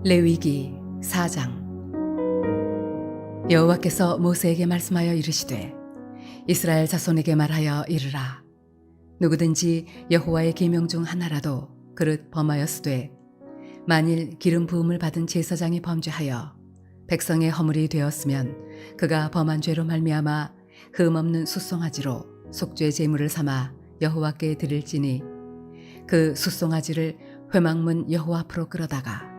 레위기 4장. 여호와께서 모세에게 말씀하여 이르시되 이스라엘 자손에게 말하여 이르라. 누구든지 여호와의 계명 중 하나라도 그릇 범하였으되 만일 기름 부음을 받은 제사장이 범죄하여 백성의 허물이 되었으면 그가 범한 죄로 말미암아 흠없는 숫송아지로 속죄 제물을 삼아 여호와께 드릴지니 그 숫송아지를 회막문 여호와 앞으로 끌어다가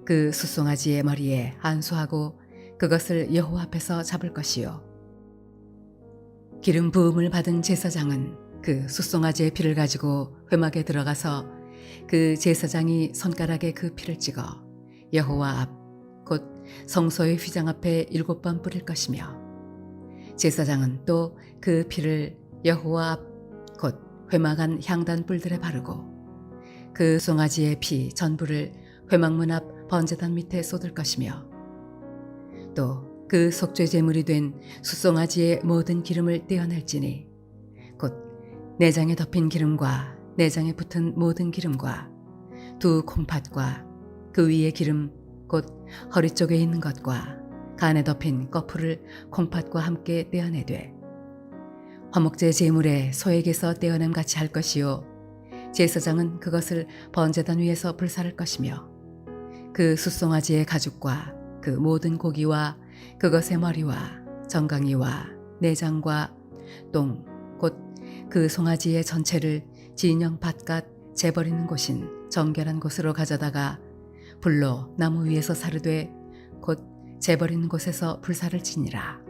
그 숫송아지의 머리에 안수하고 그것을 여호와 앞에서 잡을 것이요. 기름 부음을 받은 제사장은 그 숫송아지의 피를 가지고 회막에 들어가서 그 제사장이 손가락에 그 피를 찍어 여호와 앞 곧 성소의 휘장 앞에 7번 뿌릴 것이며, 제사장은 또 그 피를 여호와 앞 곧 회막 안 향단 뿔들에 바르고 그 송아지의 피 전부를 회막문 앞 번제단 밑에 쏟을 것이며, 또 그 속죄 제물이 된 숫송아지의 모든 기름을 떼어낼지니 곧 내장에 덮인 기름과 내장에 붙은 모든 기름과 두 콩팥과 그 위에 기름 곧 허리 쪽에 있는 것과 간에 덮인 거풀을 콩팥과 함께 떼어내되 화목제 제물에 소에게서 떼어냄 같이 할 것이요. 제사장은 그것을 번제단 위에서 불사를 것이며, 그 숫송아지의 가죽과 그 모든 고기와 그것의 머리와 정강이와 내장과 똥 곧 그 송아지의 전체를 진영 밭갓 재버리는 곳인 정결한 곳으로 가져다가 불로 나무 위에서 사르되 곧 재버리는 곳에서 불사를 지니라.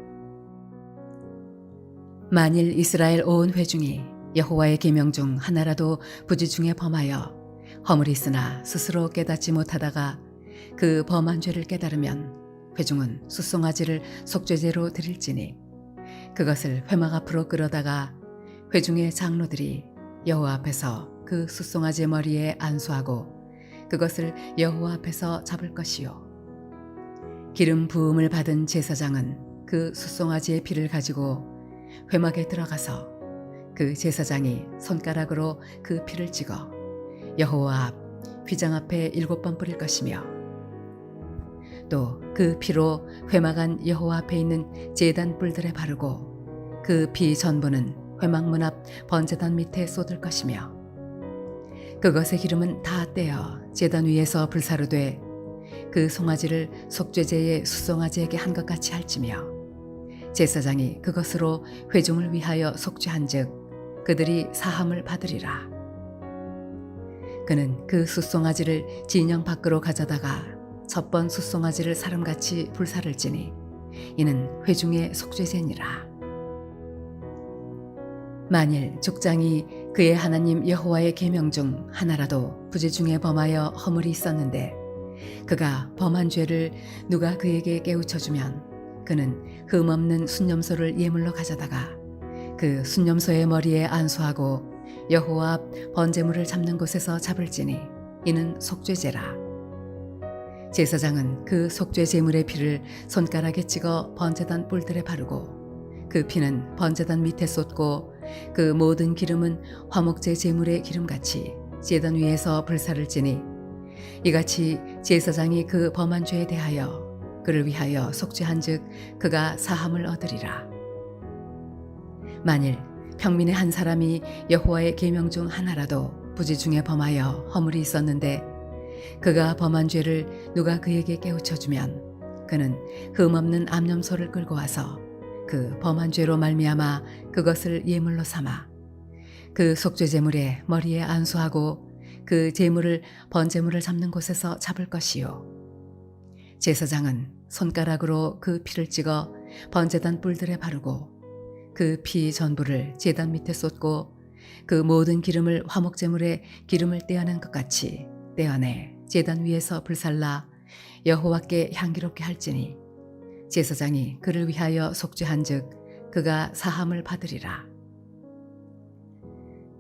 만일 이스라엘 온 회중이 여호와의 계명 중 하나라도 부지 중에 범하여 허물이 있으나 스스로 깨닫지 못하다가 그 범한 죄를 깨달으면 회중은 숫송아지를 속죄제로 드릴지니 그것을 회막 앞으로 끌어다가 회중의 장로들이 여호와 앞에서 그 숫송아지의 머리에 안수하고 그것을 여호와 앞에서 잡을 것이요. 기름 부음을 받은 제사장은 그 숫송아지의 피를 가지고 회막에 들어가서 그 제사장이 손가락으로 그 피를 찍어 여호와 앞 휘장 앞에 7번 뿌릴 것이며, 또 그 피로 회막 안 여호와 앞에 있는 제단 뿔들에 바르고 그 피 전부는 회막문 앞 번제단 밑에 쏟을 것이며, 그것의 기름은 다 떼어 제단 위에서 불사르되 그 송아지를 속죄제의 숫송아지에게 한 것 같이 할지며, 제사장이 그것으로 회중을 위하여 속죄한즉 그들이 사함을 받으리라. 그는 그 숫송아지를 진영 밖으로 가져다가 첫번 숫송아지를 사람같이 불사를지니 이는 회중의 속죄제니라. 만일 족장이 그의 하나님 여호와의 계명 중 하나라도 부지 중에 범하여 허물이 있었는데 그가 범한 죄를 누가 그에게 깨우쳐주면 그는 흠없는 순념소를 예물로 가져다가 그 순념소의 머리에 안수하고 여호와 앞 번제물을 잡는 곳에서 잡을지니 이는 속죄제라. 제사장은 그 속죄 제물의 피를 손가락에 찍어 번제단 뿔들에 바르고 그 피는 번제단 밑에 쏟고 그 모든 기름은 화목제 제물의 기름같이 제단 위에서 불사를 지니 이같이 제사장이 그 범한 죄에 대하여 그를 위하여 속죄한즉 그가 사함을 얻으리라. 만일 평민의 한 사람이 여호와의 계명 중 하나라도 부지 중에 범하여 허물이 있었는데 그가 범한 죄를 누가 그에게 깨우쳐주면 그는 흠없는 암염소를 끌고 와서 그 범한 죄로 말미암아 그것을 예물로 삼아 그 속죄 제물의 머리에 안수하고 그 제물을 번제물을 잡는 곳에서 잡을 것이요. 제사장은 손가락으로 그 피를 찍어 번제단 뿔들에 바르고 그 피 전부를 제단 밑에 쏟고 그 모든 기름을 화목제물에 기름을 떼어낸 것 같이 떼어내 제단 위에서 불살라 여호와께 향기롭게 할지니 제사장이 그를 위하여 속죄한즉 그가 사함을 받으리라.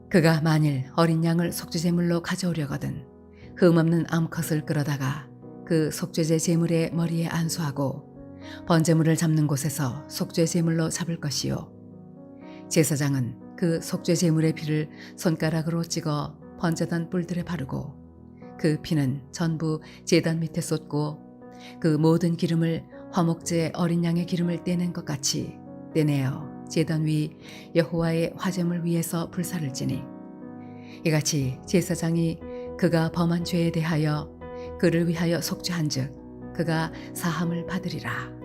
그가 만일 어린 양을 속죄제물로 가져오려거든 흠없는 암컷을 끌어다가 그 속죄제 제물의 머리에 안수하고 번제물을 잡는 곳에서 속죄 제물로 잡을 것이요. 제사장은 그 속죄 제물의 피를 손가락으로 찍어 번제단 뿔들에 바르고 그 피는 전부 제단 밑에 쏟고 그 모든 기름을 화목제 어린 양의 기름을 떼낸 것 같이 떼내어 제단 위 여호와의 화제물 위에서 불사를 지니 이같이 제사장이 그가 범한 죄에 대하여 그를 위하여 속죄한즉 그가 사함을 받으리라.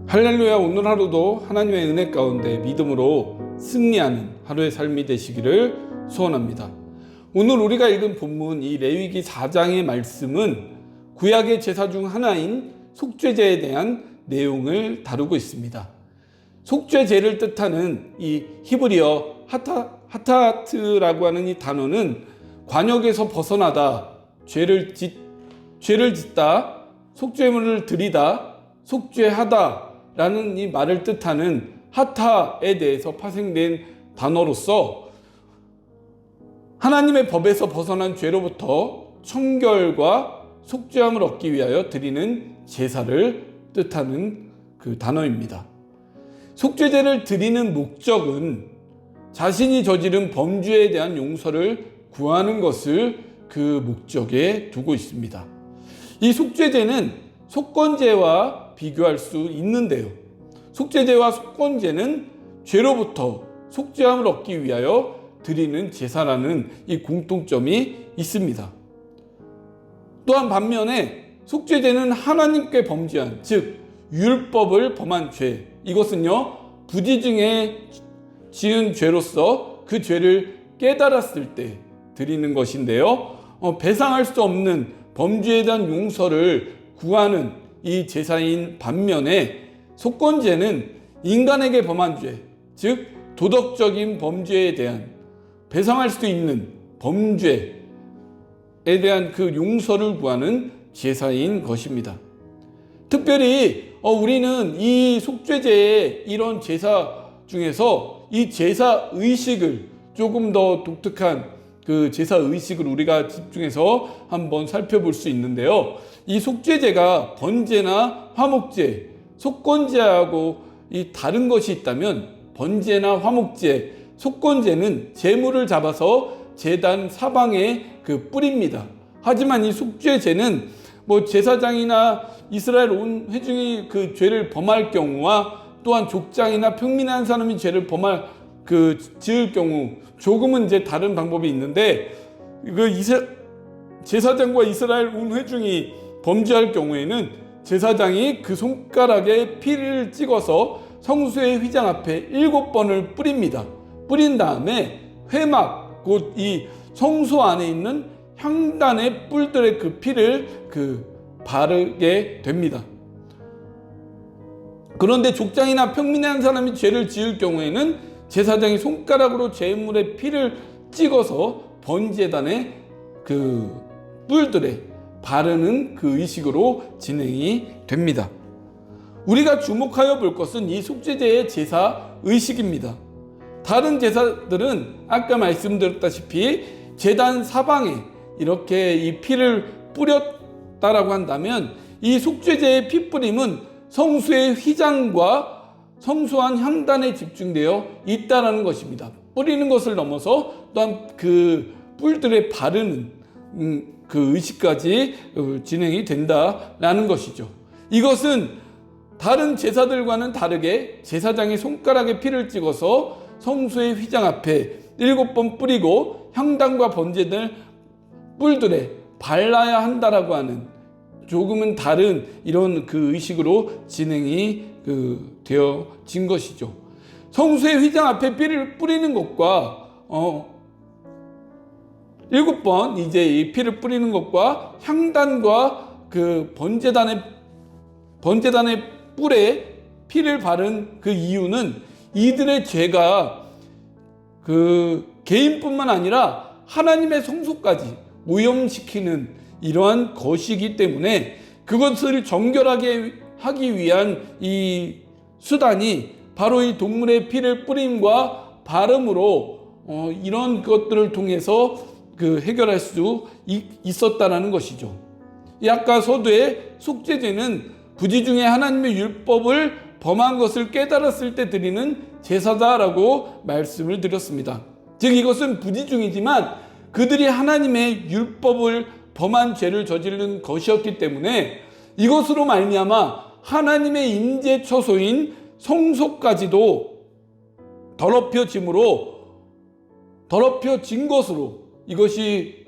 할렐루야. 오늘 하루도 하나님의 은혜 가운데 믿음으로 승리하는 하루의 삶이 되시기를 소원합니다. 오늘 우리가 읽은 본문 이 레위기 4장의 말씀은 구약의 제사 중 하나인 속죄제에 대한 내용을 다루고 있습니다. 속죄제를 뜻하는 이 히브리어 하타트라고 하는 이 단어는 관역에서 벗어나다, 죄를 짓다, 속죄물을 드리다, 속죄하다 라는 이 말을 뜻하는 하타에 대해서 파생된 단어로서 하나님의 법에서 벗어난 죄로부터 청결과 속죄함을 얻기 위하여 드리는 제사를 뜻하는 그 단어입니다. 속죄제를 드리는 목적은 자신이 저지른 범죄에 대한 용서를 구하는 것을 그 목적에 두고 있습니다. 이 속죄제는 속건제와 비교할 수 있는데요. 속죄제와 속건제는 죄로부터 속죄함을 얻기 위하여 드리는 제사라는 이 공통점이 있습니다. 또한 반면에 속죄제는 하나님께 범죄한, 즉 율법을 범한 죄, 이것은요 부지 중에 지은 죄로서 그 죄를 깨달았을 때 드리는 것인데요. 배상할 수 없는 범죄에 대한 용서를 구하는 이 제사인 반면에 속건제는 인간에게 범한 죄, 즉 도덕적인 범죄에 대한 배상할 수 있는 범죄에 대한 그 용서를 구하는 제사인 것입니다. 특별히 우리는 이 속죄제의 이런 제사 중에서 이 제사 의식을 조금 더 독특한 그 제사 의식을 우리가 집중해서 한번 살펴볼 수 있는데요. 이 속죄제가 번제나 화목제, 속건제하고 이 다른 것이 있다면 번제나 화목제, 속건제는 제물을 잡아서 제단 사방에 그 뿌립니다. 하지만 이 속죄제는 제사장이나 이스라엘 온 회중이 그 죄를 범할 경우와 또한 족장이나 평민한 사람이 죄를 지을 경우 조금은 이제 다른 방법이 있는데 제사장과 이스라엘 온 회중이 범죄할 경우에는 제사장이 그 손가락에 피를 찍어서 성소의 휘장 앞에 7번을 뿌립니다. 뿌린 다음에 회막, 곧 이 성소 안에 있는 향단의 뿔들의 그 피를 바르게 됩니다. 그런데 족장이나 평민의 한 사람이 죄를 지을 경우에는 제사장이 손가락으로 제물의 피를 찍어서 번제단의 그 뿔들에 바르는 그 의식으로 진행이 됩니다. 우리가 주목하여 볼 것은 이 속죄제의 제사 의식입니다. 다른 제사들은 아까 말씀드렸다시피 제단 사방에 이렇게 이 피를 뿌렸다라고 한다면 이 속죄제의 피뿌림은 성소의 휘장과 성소한 향단에 집중되어 있다라는 것입니다. 뿌리는 것을 넘어서 또한 그 뿔들에 바르는 그 의식까지 진행이 된다라는 것이죠. 이것은 다른 제사들과는 다르게 제사장이 손가락에 피를 찍어서 성소의 휘장 앞에 7번 뿌리고 향단과 번제들 뿔들에 발라야 한다라고 하는 조금은 다른 이런 그 의식으로 진행이 되어진 것이죠. 성소의 휘장 앞에 피를 뿌리는 것과 7번 이제 이 피를 뿌리는 것과 향단과 그 번제단의 뿔에 피를 바른 그 이유는 이들의 죄가 그 개인뿐만 아니라 하나님의 성소까지 오염시키는 이러한 것이기 때문에 그것을 정결하게 하기 위한 이 수단이 바로 이 동물의 피를 뿌림과 바름으로 이런 것들을 통해서 해결할 수 있었다라는 것이죠. 이 아까 서두에 속죄제는 부지 중에 하나님의 율법을 범한 것을 깨달았을 때 드리는 제사다라고 말씀을 드렸습니다. 즉 이것은 부지중이지만 그들이 하나님의 율법을 범한 죄를 저지른 것이었기 때문에 이것으로 말미암아 하나님의 임재 처소인 성소까지도 더럽혀진 것으로 이것이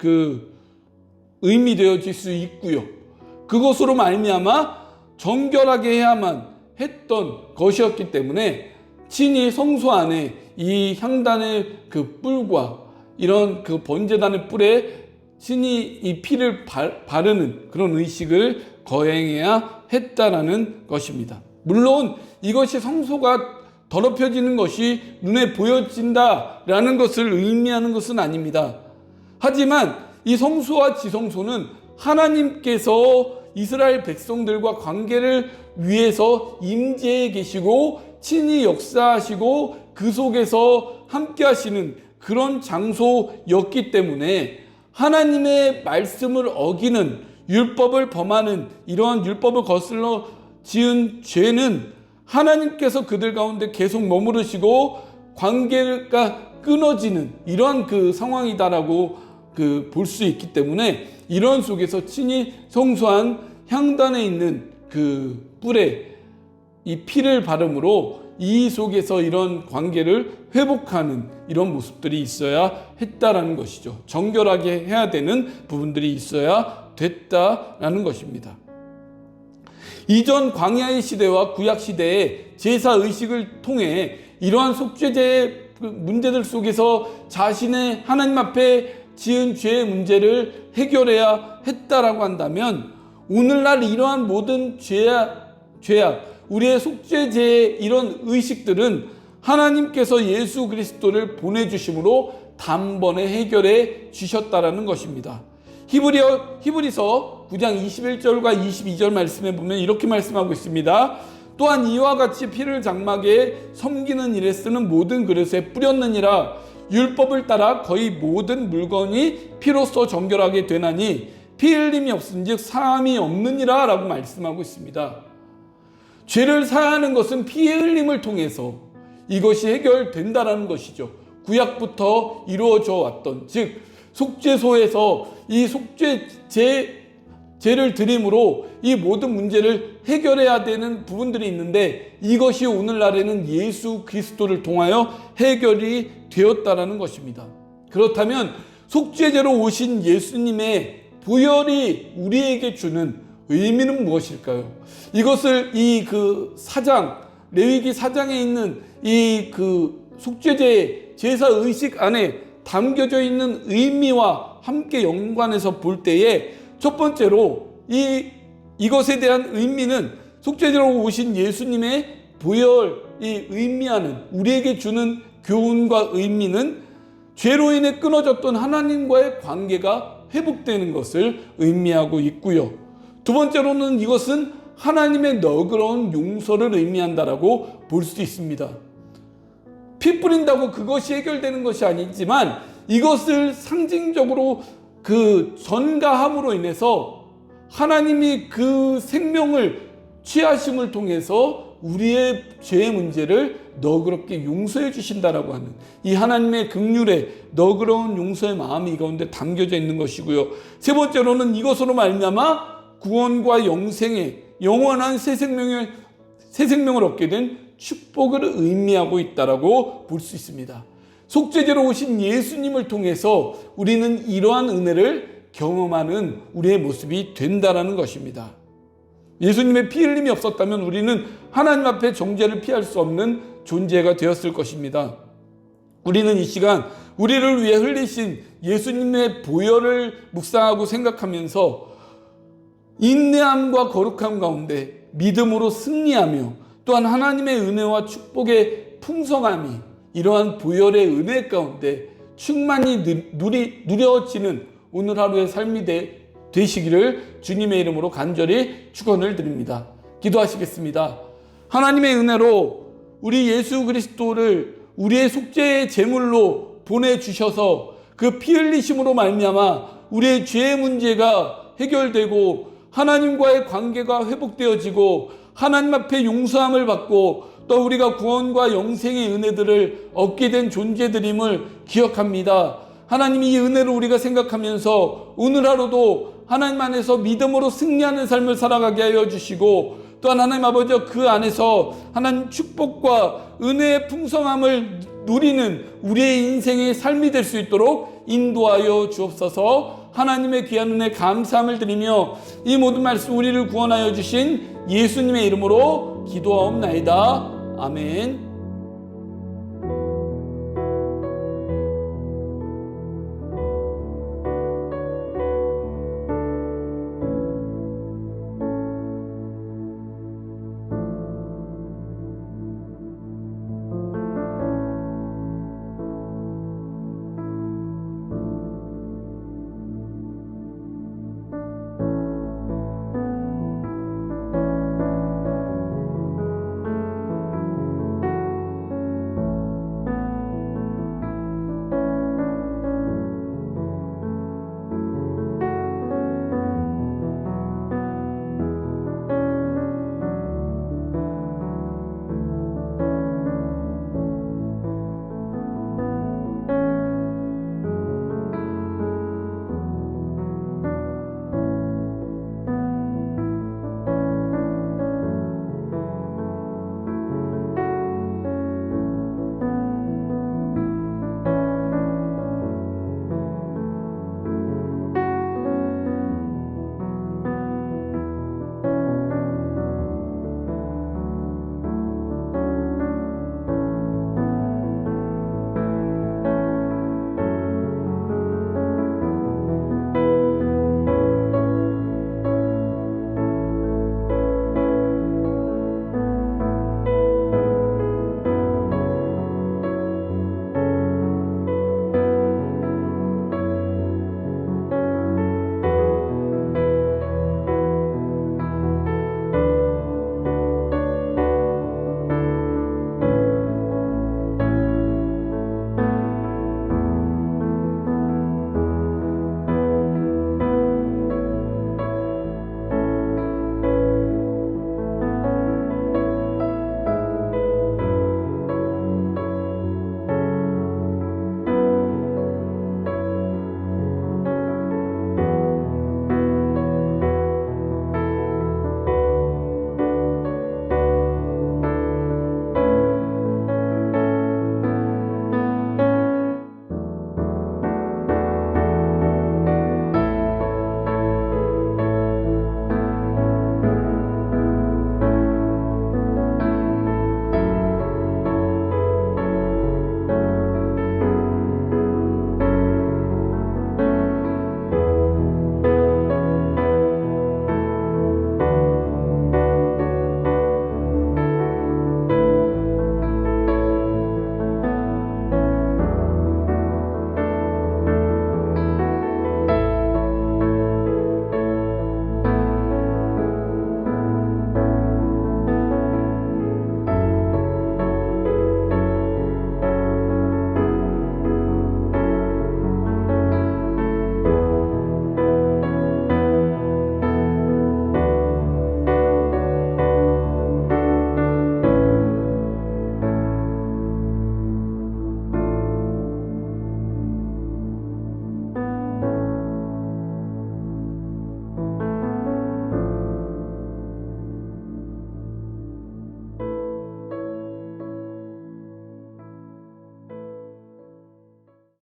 의미되어질 수 있고요. 그것으로 말미암아 정결하게 해야만 했던 것이었기 때문에 친히 성소 안에 이 향단의 뿔과 이런 번제단의 뿔에 친히 이 피를 바르는 그런 의식을 거행해야 했다라는 것입니다. 물론 이것이 성소가 더럽혀지는 것이 눈에 보여진다라는 것을 의미하는 것은 아닙니다. 하지만 이 성소와 지성소는 하나님께서 이스라엘 백성들과 관계를 위해서 임재해 계시고 친히 역사하시고 그 속에서 함께 하시는 그런 장소였기 때문에 하나님의 말씀을 어기는 율법을 범하는 이러한 율법을 거슬러 지은 죄는 하나님께서 그들 가운데 계속 머무르시고 관계가 끊어지는 이러한 상황이다라고 볼 수 있기 때문에 이런 속에서 친히 성소한 향단에 있는 뿔에 이 피를 바름으로 이 속에서 이런 관계를 회복하는 이런 모습들이 있어야 했다라는 것이죠. 정결하게 해야 되는 부분들이 있어야 됐다라는 것입니다. 이전 광야의 시대와 구약 시대의 제사 의식을 통해 이러한 속죄제의 문제들 속에서 자신의 하나님 앞에 지은 죄의 문제를 해결해야 했다라고 한다면 오늘날 이러한 모든 죄악, 우리의 속죄제의 이런 의식들은 하나님께서 예수 그리스도를 보내주심으로 단번에 해결해 주셨다라는 것입니다. 히브리서 9장 21절과 22절 말씀에 보면 이렇게 말씀하고 있습니다. 또한 이와 같이 피를 장막에 섬기는 일에 쓰는 모든 그릇에 뿌렸느니라. 율법을 따라 거의 모든 물건이 피로써 정결하게 되나니 피 흘림이 없은즉 사함이 없느니라 라고 말씀하고 있습니다. 죄를 사하는 것은 피의 흘림을 통해서 이것이 해결된다라는 것이죠. 구약부터 이루어져 왔던, 즉 속죄소에서 이 속죄제를 드림으로 이 모든 문제를 해결해야 되는 부분들이 있는데 이것이 오늘날에는 예수 그리스도를 통하여 해결이 되었다라는 것입니다. 그렇다면 속죄제로 오신 예수님의 보혈이 우리에게 주는 의미는 무엇일까요? 이것을 레위기 4장에 있는 속죄제의 제사 의식 안에 담겨져 있는 의미와 함께 연관해서 볼 때에 첫 번째로 이것에 대한 의미는 속죄제로 오신 예수님의 보혈이 의미하는 우리에게 주는 교훈과 의미는 죄로 인해 끊어졌던 하나님과의 관계가 회복되는 것을 의미하고 있고요. 두 번째로는 이것은 하나님의 너그러운 용서를 의미한다라고 볼 수 있습니다. 피 뿌린다고 그것이 해결되는 것이 아니지만 이것을 상징적으로 전가함으로 인해서 하나님이 그 생명을 취하심을 통해서 우리의 죄의 문제를 너그럽게 용서해 주신다라고 하는 이 하나님의 긍휼의 너그러운 용서의 마음이 이 가운데 담겨져 있는 것이고요. 세 번째로는 이것으로 말미암아 구원과 영생의 영원한 새 생명을 얻게 된 축복을 의미하고 있다라고 볼 수 있습니다. 속죄제로 오신 예수님을 통해서 우리는 이러한 은혜를 경험하는 우리의 모습이 된다라는 것입니다. 예수님의 피 흘림이 없었다면 우리는 하나님 앞에 정죄를 피할 수 없는 존재가 되었을 것입니다. 우리는 이 시간 우리를 위해 흘리신 예수님의 보혈을 묵상하고 생각하면서 인내함과 거룩함 가운데 믿음으로 승리하며 또한 하나님의 은혜와 축복의 풍성함이 이러한 보혈의 은혜 가운데 충만히 누려지는 오늘 하루의 삶이 되시기를 주님의 이름으로 간절히 축원을 드립니다. 기도하시겠습니다. 하나님의 은혜로 우리 예수 그리스도를 우리의 속죄의 제물로 보내주셔서 그 피 흘리심으로 말미암아 우리의 죄의 문제가 해결되고 하나님과의 관계가 회복되어지고 하나님 앞에 용서함을 받고 또 우리가 구원과 영생의 은혜들을 얻게 된 존재들임을 기억합니다. 하나님 이 은혜를 우리가 생각하면서 오늘 하루도 하나님 안에서 믿음으로 승리하는 삶을 살아가게 하여 주시고, 또한 하나님 아버지 그 안에서 하나님 축복과 은혜의 풍성함을 누리는 우리의 인생의 삶이 될 수 있도록 인도하여 주옵소서. 하나님의 귀한 은혜 감사함을 드리며 이 모든 말씀 우리를 구원하여 주신 예수님의 이름으로 기도하옵나이다. 아멘.